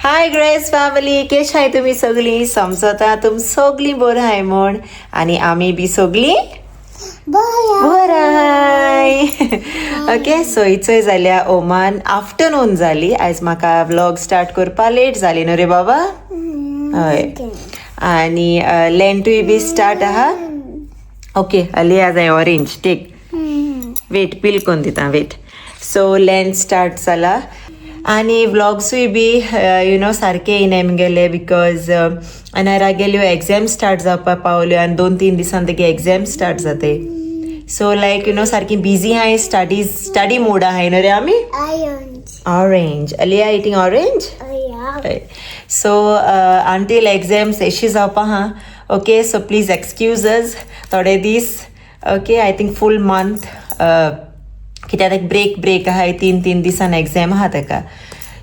हाय Grace family, कशी आहे तुम्ही सगळी? समजता तुम सगळी बरं आहे म्हण आणि आम्ही बी सगळी बरं आहे. ओके, सो इचय जाल्या ओमान आफ्टरनून जाली. आयज म्हाका व्लॉग स्टार्ट करपा लेट जाली न्हू रे बाबा? हय. आणि लेंटूय बी स्टार्ट आहा. ओके, लिया जाय ऑरेंज टेक. वेट पील कोण दिता वेट. सो लेंट स्टार्ट जाला आणि व्लॉग्सूय बी यू नो सारके येयनाय गेले बिकॉज अनारा गेल्यो एग्जाम स्टार्ट जावपाक पावल्यो आनी 2-3 दिसान तेगे एग्जाम स्टार्ट जाते. सो लायक यू नो सारकी बिझी आहाय, स्टडी मोड आहाय न्हू रे आमी. Orange Alia eating orange. So until exams एशी जावपा हा. Okay, so please excuse us थोडे दीस. Okay, I think full month कित्याक एक ब्रेक आहाय 3 दिसान एग्जाम आहा तेका.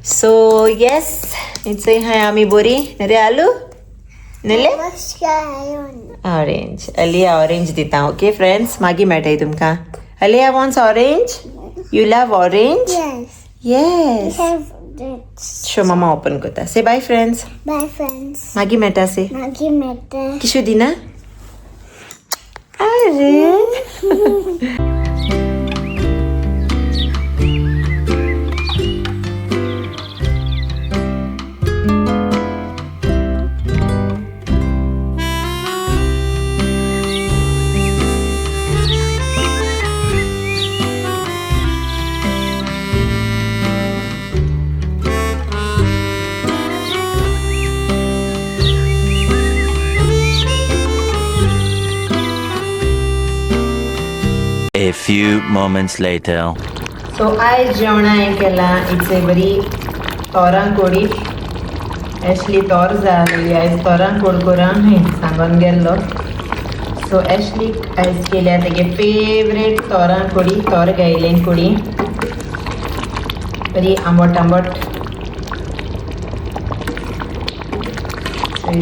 सो येस, इचय हाय आमी बरी रे आलू नले. ऑरेंज अलिया ऑरेंज दिता. ओके फ्रेंड्स, मागीर मेळटाय तुमकां. Alia wants orange. You love orange? Yes. So mama open करता. Say bye friends. मागीर मेळटा से. किशू दिना. अरे A few moments later. So आयज जेवणा हांवें केला. इट्स ए बरी तोरां कोडी. एशली तोर जाय आसली आयज. तोरां कोड करा हांवें सांगून गेल्लो. सो एशलीक आयज केल्या तेगे फेवरेट तोरां कोडी. तोर गायलें कोडी बरी आंबट.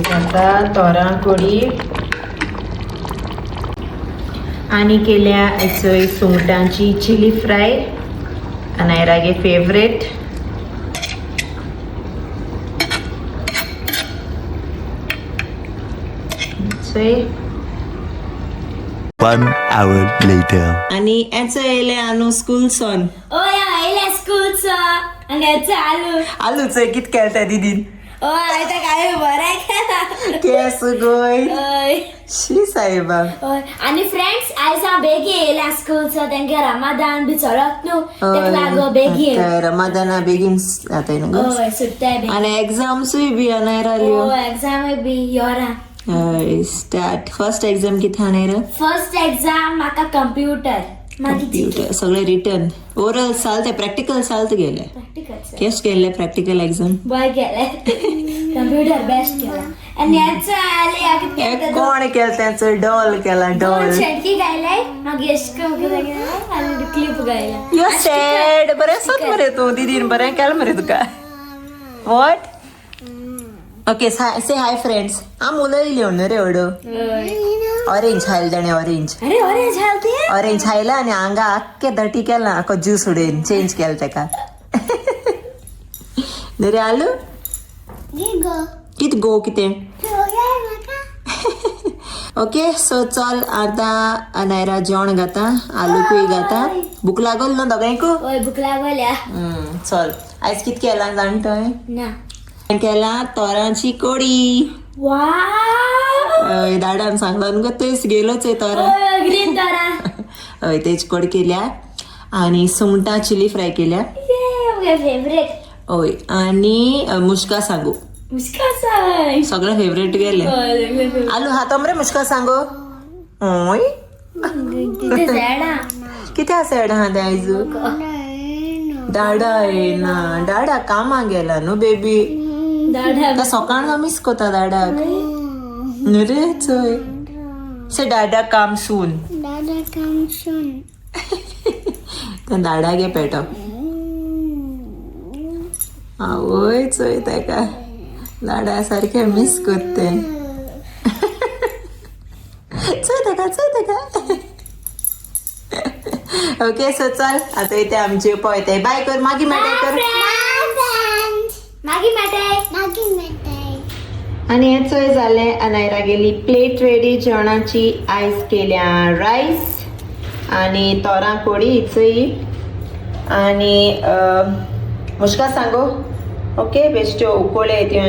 जाता तोरां कोडी. आणि केल्या चोय सुंगटांची चिली फ्राय. अनायरागे फेवरेट. चोय 1 hour later. आणि याचं येले आणू स्कूल सोन. आलू चोय कित केलता दीदीन. केस गोय शी साहेबा. आणि फ्रेंड्स आयज हांव बेगी येयला स्कूलचो. तेंगे रमादान बी चलत न्हू तेका लागो बेगी येयला. रमादाना बेगीन जाताय न्हू. हय सुट्टाय बेगी. आणि एग्जाम्सूय बी अनायराल्यो. एग्जाम बी योरा. स्टार्ट. फर्स्ट एग्जाम किती हानेर? फर्स्ट एग्जाम म्हाका कंप्युटर. कंप्युटर सगळे रिटर्न. ओरल चालते, प्रॅक्टिकल चालत गेले. प्रॅक्टिकल केस केले प्रॅक्टिकल एग्जाम? बॉय केले. कंप्युटर बेस्ट केला. आणि याचं आले कोण केलं त्यांचं? डॉल केला. डॉल शेडकी गायलाय. मागीर एशको आणि क्लिप गायला. यू सेड बरें आसात मरे तू. दीदीन बरें केलें मरे तुका. What? Okay, say hi friends. आम उलयल्यो न्हू रे ओडो. ऑरेंज खायला ताणें. ऑरेंज ऑरेंज खायला आनी हांगा आख्खे दटी केला. आख्खो ज्यूस उडयन चेंज केला तेका. न्हू रे आलू? कित गो कितें? ओके, सो चल आतां अनायरा जेवण घाता. आलूकूय घाता. भूक लागल न्हू दोगांयकू? हय भूक लागल्या. चल आयज कित केलां जाणटोय? ना केला तोरांची कोडी. वाव. दाडान सांगला न्हू तेच गेलोच आहे तोरा. ग्रीन तोरा. हय तेच कोड केल्या. आणि सुंगटां चिली फ्राय केल्या. फेवरेट. हय आणि मुश्का सांगू. सगळे फेवरेट गेले. आलू हातो मरे मुश्का सांगो. हय किती आसा हा ते आयज? दाडा येना. दाडा कामाक गेला न्हू बेबी. सकाळ मिस कोता दाडाक न्हू रे. चोय से दाडा काम सून. दाडा गे पेटो. आवय चोय तेका दाडा सारखे मिस करते. चोय तेका. ओके, सो चल आता इथे आमचे पळयते. बाय कर. मागीर मेळटा कर. मॅगी मेटे आणि हे चोय जालें अनायरा गेली प्लेट रेडी जेवणाची आयज केल्या रायस आणि तोरां कोडी इचई आणि मुश्का सांगो ओके बेश्ट्यो उकोळे येत्यो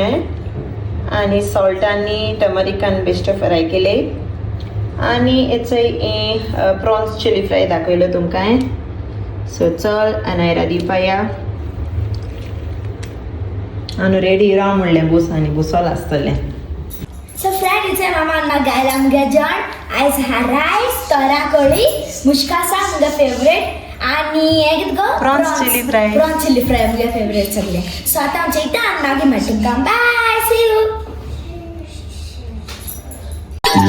आणि सॉल्टांनी टमरिकान बेश्ट्यो फ्राय केले आणि याचंय प्रॉन्स चिली फ्राय दाखवलं तुमकां सो चल अनायरा दिवपाया आणि रेडी राव म्हणलें बूस आणि बुसोल आसतलें सो फ्रेंड इथे मामान म्हाका गायला मुगे जेवण आयज हा रायस तोरा कढी मुश्कासा मुगे फेवरेट आणि हे कितें गो Prawns chili fry. Prawns chilli fry मुगे फेवरेट सगळे सो आतां आमचे इथं आनी मागीर मेळटा तुमकां bye see you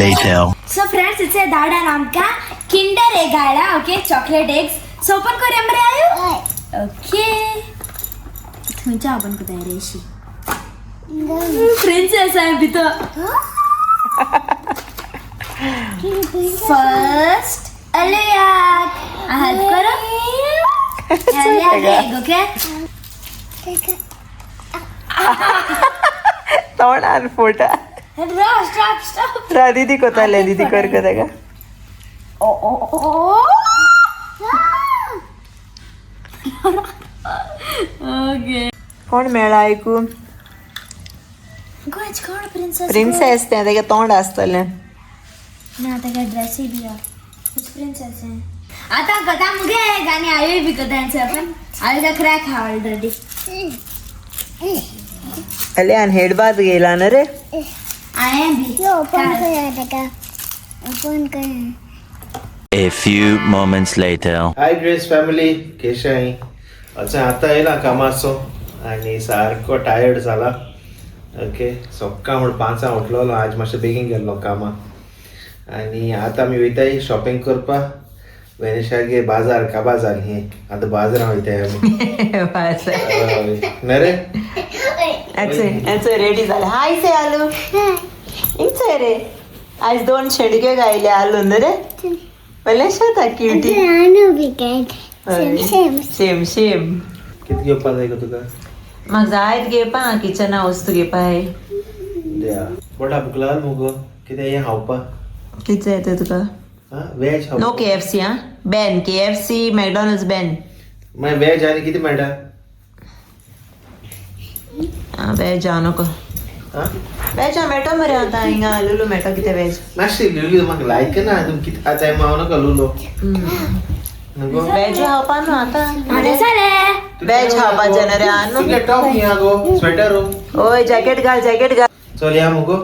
Later. So friends इथे धाडान आमकां किंडर एग गायला okay chocolate eggs so open करूया मरे आयो ओके थंयच्या ओपन करता रेशी प्रिन्सेस आहे भितर फर्स्ट अलियाक हेल्प करो अलियाक ओके तोंडार फोटा स्टॉप स्टॉप रा दीदी कोताले दीदी कर का ओ ओ ओ ओके कोण मेळा ऐकून गोच कोण प्रिन्सेस प्रिन्सेस तें तेगे तोंड आसतलें ना तेका ड्रेस दिया कुछ प्रिन्सेस है आता कथा मुगे गाणी आयो भी कथा है अपन आयो का क्रैक हा ऑलरेडी अले आणि हेडबाद गेला ना रे आए भी ओपन कर A few moments later. Hi Grace family केश आहे अच्छा आता येयला कामाचो आणि सारको टायर्ड जाला ओके सकाळ म्हण 5 उठलो आज मातशें बेगीन गेल्लो कामा आणि आता आमी वयताय शॉपिंग करपा वेनेशागे बाजार का बाजार हे आता बाजारां वयताय आमी ना रे याचं रेडी झालं हाय से आलू इंच रे आज 2 शेडगे गायले आलू ना रे पहिले शेता क्युटी सेम सेम किती घेवपा जाय गो तुका म्हाका जायत घेवपा किचना वस्तू घेवपा आहे द्या पोटा भूक लागल मुगो कितें हें खावपा किती जाय तर तुका हा वेज नो खावपा KFC हा बॅन KFC मॅकडॉनल्ड्स बॅन मागीर वेज आनी कितें मेळटा वेज हा नको हा वेज हा मेळटा मरे आतां हिंगा लुलू मेळटा कितें वेज मातशी लिवली म्हाका लायक ना तुम कितें खाताय हांव नाका लुलो नको वेज खावपा न्हू आतां अरे साले वेज खावपा जाय रे आनू तुगे टॉप हिंगा गो स्वेटर ओय जॅकेट घाल चल या मुगो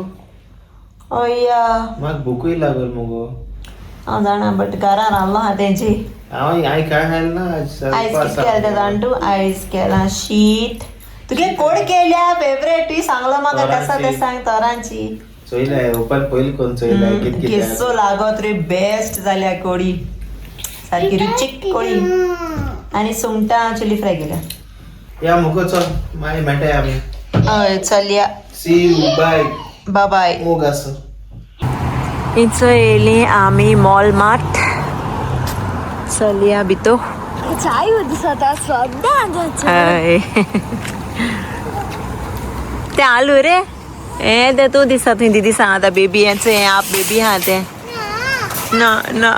ओया म्हाका भूकूय लागल मुगो हांव जाणा बट घरा रावलो हा तेंची हांव काय खायल ना आयज कितें केलें तें जाण तूं आयज केलां शीत तुगे कोड केल्या फेवरेट ती सांगलो म्हाका कसा ते सांग तोरांची चोयलाय ओपन पयलीं कोण चोयलाय कितें केसो लागत रे बेस्ट जाल्या कोडी सारकी रुचीक कोडी आणि सुंगटां चिली फ्राय केल्या या मुगो चल मागीर मेळटाय आमी हय चलया सी यू बाय बाय मोग आसो इथं येयली आमी मॉल मार्ट चलया भितो चाय दिसत सद्दां हय ते आलू रे हे ते तूं दिसा थंय दीदी सांग आतां बेबी हेंचो हें आप बेबी आहा तें ना ना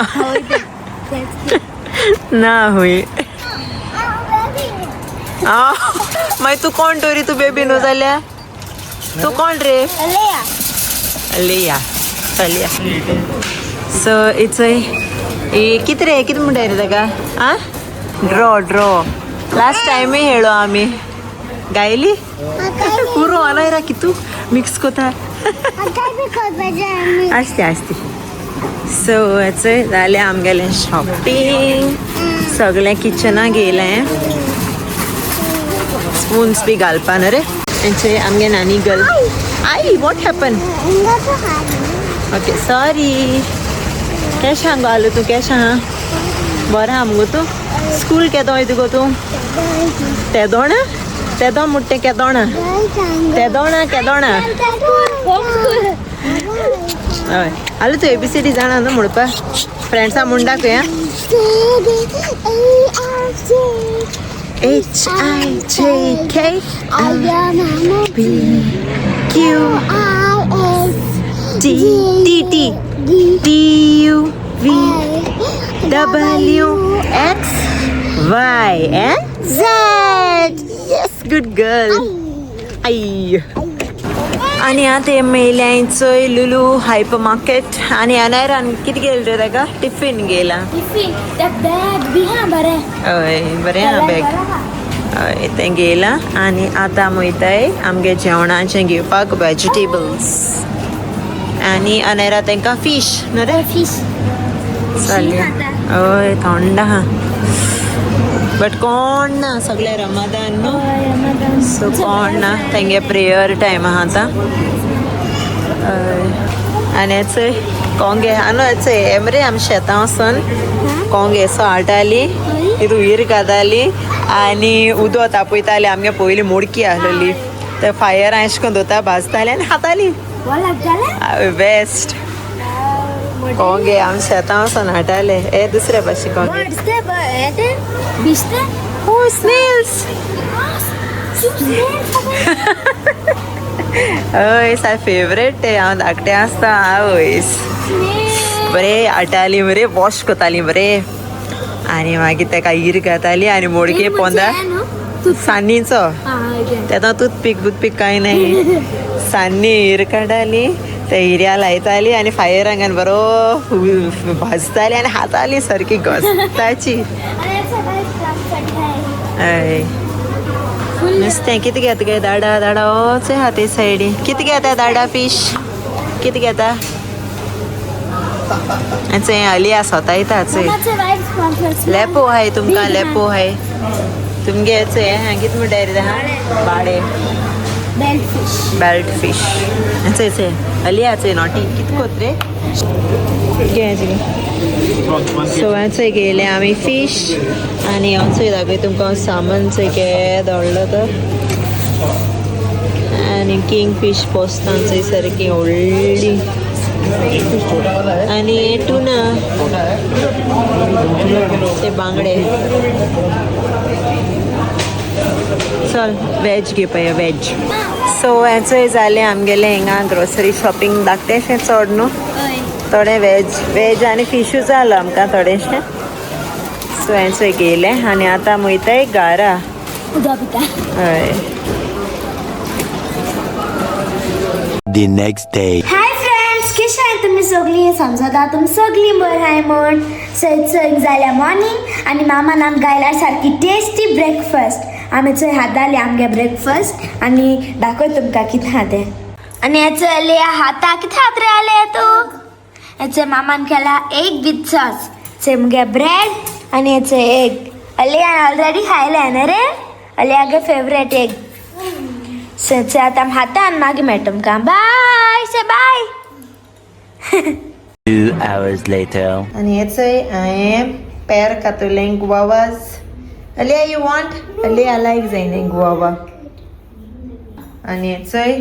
ना हुय मागीर तूं कोण तरी तूं बेबी न्हू जाल्यार तूं कोण रे लेया चलया सो इचय कितें रे कितें म्हणटाय रे ताका आं ड्रॉ लास्ट टायमूय हेळो आमी गायली पुरो आलायरा कितू मिक्स कोता आसते सो हेचय जालें आमगेलें शॉपिंग सगळें किचनाक येयलें स्पून्स बी घालपा न्हू रे हेंचे आमगे नानी गर्ल आई वॉट हॅपन ओके सॉरी केश हांगो आलो तूं केश आहा बरो आहा मुगो तूं स्कूल केदो वयता गो तूं तेदो मुट्टे केदोणा हय आलो तूं ABCD जाणा न्हू म्हणपा फ्रेंड्सां म्हूण दाखय HIJK LMNOP QRSTUV WXY and Z. Yes, good girl. आई आणि आता मेल्याचोय लुलू हायपर मार्केट आणि अनायरान किती गेल रे ताका टिफिन गेला टिफिन त्या बॅग बी हा बरें हय बरें हा बॅग हय तें गेला आणि आतां वयताय आमगे जेवणाचें घेवपाक वेजिटेबल्स आणि अनायरा तांकां फिश न्हू रे फिश चल हय थंड हा बट कोण ना सगळे रमादान न्हू सो कोण ना तेंगे प्रेयर टायम आहा आतां आनी हेचय कोंगे आनो हेचय एमरे आमी शेतां वचोन कोंगे सो हाडटाली तितू हीर घाताली आनी उदक तापयताली आमगे पयलीं मोडकी आहलेली ते फायर अशें करून दोता भाजताली आनी खाताली बेस्ट कोंगे आमी शेतां वचोन हाडटाले हे दुसरे भाशे कोंगे Oh, snails! हय सा फेवरेट ते हांव धाकटें आसता आवयस बरें हाडटाली बरें वॉश कोताली बरें आनी मागीर ताका हीर घाताली आनी मोडके पोंदा सान्नीचो तेन्ना टूथपीक कांय नाय सान्नी हीर काडटाली ते हिऱ्या लायताली आनी फायरांगान बरो भाजताली आनी खाताली सारकी घोस्ताची हय नुस्तें कितें घेता गे दाडा होच आहा ते सायडीन कितें घेता दाडा फीश कितें घेता चंय अलिया स्वता येता चंय लेपो हाय तुमकां लेपो हाय तुमगे चंय कितें म्हणटाय रे हा बाडे बेल्ट फीश चंय अलिया चंय नॉटी कितें कोत रे सो चंय गेले आमी फीश आनी हांव चंय दाखय तुमकां सामान चंय केद व्हडलो तो आनी किंग फीश पोसता चंय सारकी व्हडली आनी टुना ते बांगडे चल वेज घे पळय वेज सो हेचोय जालें आमगेलें हिंगा ग्रोसरी शॉपिंग धाकटेंशें चड न्हू थोडें वेज आनी फिशू जालो आमकां थोडेंशें सो हेचोय गेलें आनी आतां वयताय घारा हय The next day. Hi friends कशें आहाय तुमी सगळीं समजता तुमी सगळीं बरें आहाय म्हण चंय जाल्या मॉर्निंग आनी मामान आमकां गायल्यार सारकी टेस्टी ब्रेकफास्ट आमी चंय हाताले आमगे ब्रेकफास्ट आनी दाखय तुमकां कितें हा तें आनी हेचो लिया हाता कितें हात रे आले तूं हेचे मामान केला एग विथ सॉस चंय मुगे ब्रेड आनी हेचे एग अलियान ऑलरेडी खायलें न्ही रे अलियागे फेवरेट एग सो आतां हाता आनी मागीर मेळटा तुमकां बाय से बाय 2 hours later. आनी हेचोय हांवें पेर कातुलें गुवावाज अलिया यू वॉन्ट अलिया लायक जायना गुवावा आनी हेचोय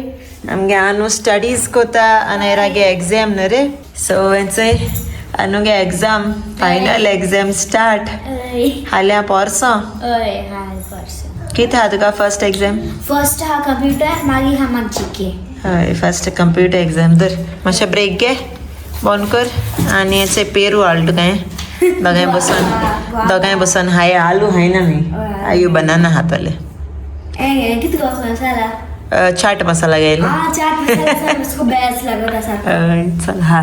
आमगे आनू स्टडीज कोता आनी रागे एग्जाम न्हू रे सो हेचोय आनुगे एग्जाम फायनल एग्जाम स्टार्ट हाल्या पोरसो कितें हा तुका फर्स्ट एग्जाम फर्स्ट हा कंप्युटर मागीर हा मागची हय फर्स्ट कंप्युटर एग्जाम तर मातशें ब्रेक घे बंद कर आनी हेचे पेरू हाड तुका दोगांय बसून हाय आलू हाय ना मी आयू बनाना हातले कितें मसाला चाट मसाला घ्यायला चाट मसाला उसको बेस्ट लागत आसा चल हा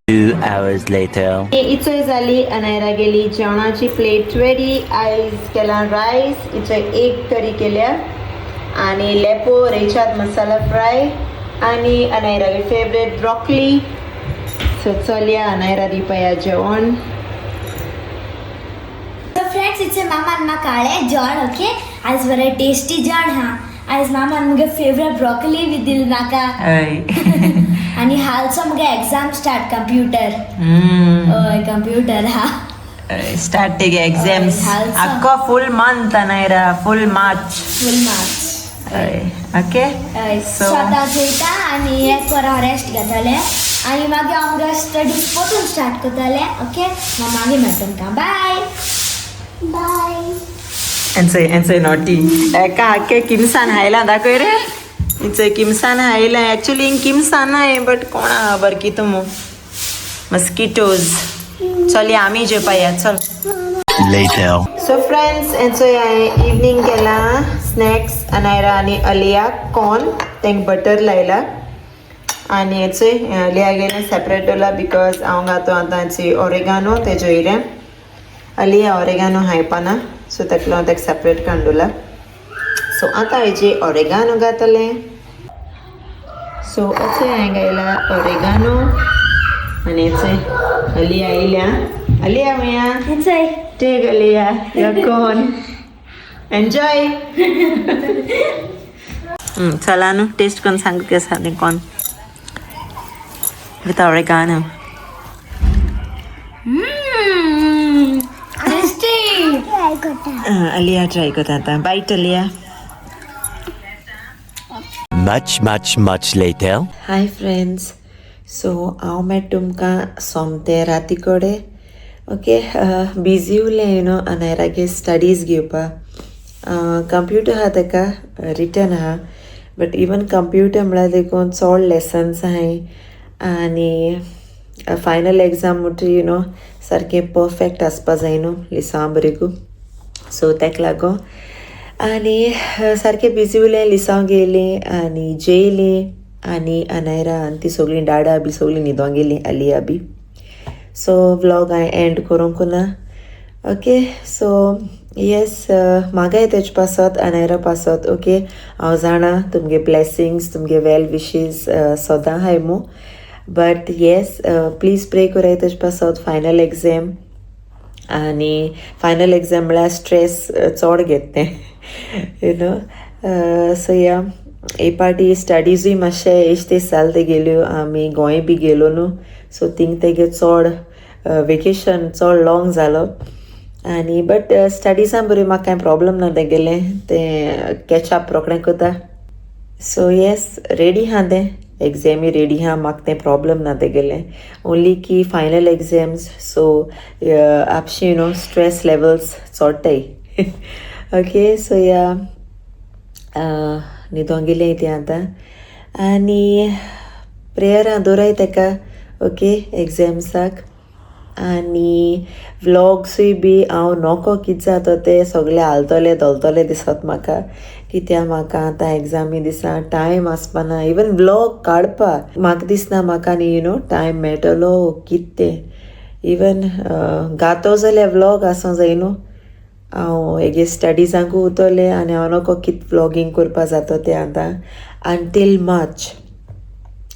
2 hours later. इचोय जाली अनायरा गेली जेवणाची प्लेट रेडी आयज केला रायस इचोय एक करी केल्या आणि लेपो रेचाद मसाला फ्राय आणि अनायरागे फेवरेट ब्रॉकली सो चलया अनायरा दिपया जेवण फ्रेंड्स इचे मामान म्हाका हाडलें जेवण ओके आज बरें टेस्टी जेवण हा आज मामान मुगे फेवरेट ब्रॉकली बी दिल म्हाका आनी हालचो मुगे एग्जाम स्टार्ट कंप्युटर हय कंप्युटर हा स्टार्ट तेगे एग्जाम्स आख्खो फुल मंथ अनायरा फुल मार्च ओके स्वता जेयता आनी एक वर हांव रेस्ट घेतले आनी मागीर हांव मुगे स्टडीज परतून स्टार्ट करतले ओके मागीर मेळटा तुमकां बाय बाय एन्सोय नॉटी एका आख्या किमसान हायला दाखय रे इचय किमसान हायला ॲक्च्युली किमसान आहे बट कोणा खबर की तुम मस्किटोज चल या आम्ही जे पाया चल Later. सो फ्रेंड्स एन्सोय हांवें इवनिंग केला स्नॅक्स अनायरा आनी अलिया कॉर्न तेंक बटर लायला आनी हेचोय अलिया गेले सेपरेट दवरला बिकॉज हांव घातो आतां हेची ऑरेगानो ते जोयरें अलिया ऑरेगानो हायपाना सो ताका लागून ताका सेपरेट काडून दवरला सो आतां हेजे ऑरेगानो घातले सो हेचोय हांवें घायला ऑरेगानो आनी हेचोय अलिया येयल्या अलिया मया टेक अलिया युअर कॉर्न एन्जॉय चला न्हू टेस्ट करून सांग कशें आसा तें कॉर्न विथ ऑरेगानो अलिया ट्राय करता आतां बायट अलिया Much later. Hi friends so हांव मेळटा तुमकां सोमतें राती कडेन ओके बिजी उरलें यू नो अनायरागे स्टडीज घेवपाक कंप्युटर आहा ताका रिटन आहा बट इवन कंप्युटर म्हळ्यार देखून चड लेसन्स आहाय आनी फायनल एग्जाम म्हणटा यू नो सारकें परफेक्ट आसपा जाय न्हू लिसां बरेगू सो ताका लागून आनी सारकें बिजी उरलें लिसांव गेलीं आनी जेयलीं आनी अनायरा आनी ती सगळीं डाडा बी सगळीं न्हिदोंक गेलीं अलिया बी सो व्लॉग हांवें एंड करूंक ना ओके सो येस म्हागाय तेज पासत अनायरा पासत ओके हांव जाणा तुमगे ब्लेसिंग्स तुमगे वेल विशीज सोदां हाय मू बट येस प्लीज प्रे कोराय तेज पासत फायनल एग्जाम आनी फायनल एग्जाम म्हळ्यार स्ट्रेस चड घेत तें यू नो सो या हे पाटी स्टडीजूय मातशे एश ते साल ते गेल्यो आमी गोंय बी गेलो न्हू सो थिंग तेगे चड वेकेशन चड लाँग जालो आनी बट स्टडीजान बरें म्हाका कांय प्रॉब्लम ना तेगेलें तें कॅचअप रोखडें करता सो येस रेडी आहा तें एग्जामी रेडी आहा म्हाका तें प्रॉब्लम ना तेगेलें ओन्ली की फायनल एग्जाम्स सो आपशी यू नो स्ट्रेस लेवल्स चोडटाय ओके सो या न्हिदोंक गेलें तें आतां आनी प्रेयरां दवराय तेका ओके एग्जाम्साक आनी व्लॉग्सूय बी हांव नोको कितें जाता ते सगळे हालतले धोलतले दिसत म्हाका कित्याक म्हाका आतां एग्जामी दिसा टायम आसपाना इवन व्लॉग काडपाक म्हाका दिसना म्हाका न्ही यू नो टायम मेळटलो कितें तें इवन गातो जाल्यार व्लॉग आसूं जाय न्हू हांव हेगे स्टडीजांकूय उतोलें आनी हांव नोको कितें व्लॉगींग करपा जाता तें आतां अंटील मार्च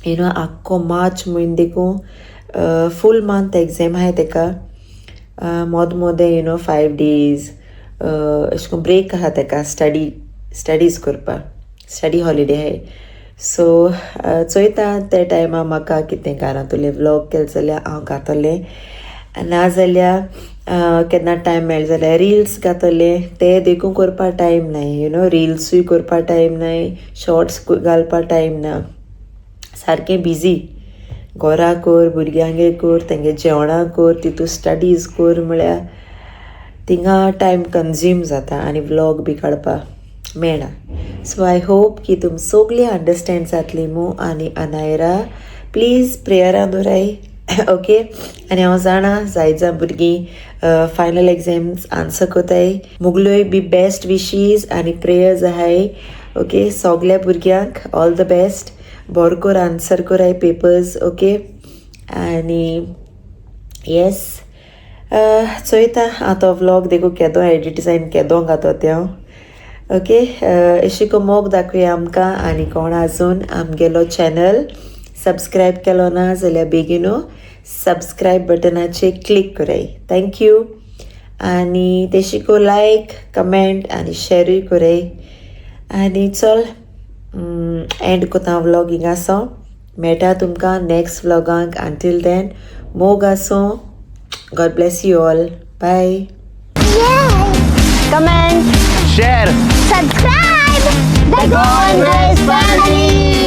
यू नो आख्खो मार्च म्हयनो देखून फूल मंथ एग्जाम आहाय तेका मोद मोदें यू नो 5 days अशें करून ब्रेक आहा तेका स्टडीज करपाक स्टडी हॉलिडे आहाय सो चोयता ते टायमा म्हाका कितें घरांतलें व्लॉग केलें जाल्यार हांव घातलें नाजाल्यार केन्ना टायम मेळ्ळो जाल्यार रिल्स घातलें ते देखून करपा टायम नाय यू नो रिल्सूय करपा टायम नाय शॉर्ट्स घालपा टायम ना सारकें बिजी घोरा कोर भुरग्यांगे कोर तेंगे जेवणां कोर तितू स्टडीज कोर म्हळ्यार थिंगा टायम कंज्यूम जाता आनी व्लॉग बी काडपाक मेळना सो आय होप की तुम सगळीं अंडरस्टँड जातली मू आनी अनायरा प्लीज प्रेयरां दवराय ओके आनी हांव जाणा जायत भुरगीं फायनल एग्जाम्स आन्सर कोताय मुगल्योय बी बेस्ट विशीज आनी प्रेयर्स आहाय ओके सगल्या भुरग्यांक ऑल द बेस्ट बरो कोर आन्सर कोराय पेपर्स ओके आनी येस चोयता हांव तो व्लॉग देखून केदो एडिट जायन केदो घातो ते हांव ओके अशी को मोग दाखोवया आमकां आनी कोण आजून आमगेलो चॅनल सबस्क्रायब केलो ना जाल्यार बेगीनू सबस्क्रायब बटनाचेर क्लिक कोराय थँक्यू आनी तेशी को लायक कमेंट आनी शेरूय कोराय आनी चल एंड कोता व्लॉग हिंगासो मेळटा तुमकां नेक्स्ट व्लॉगांक अंटील देन मोग आसूं god bless you all bye Comment, Share. subscribe, the Golden Grace family.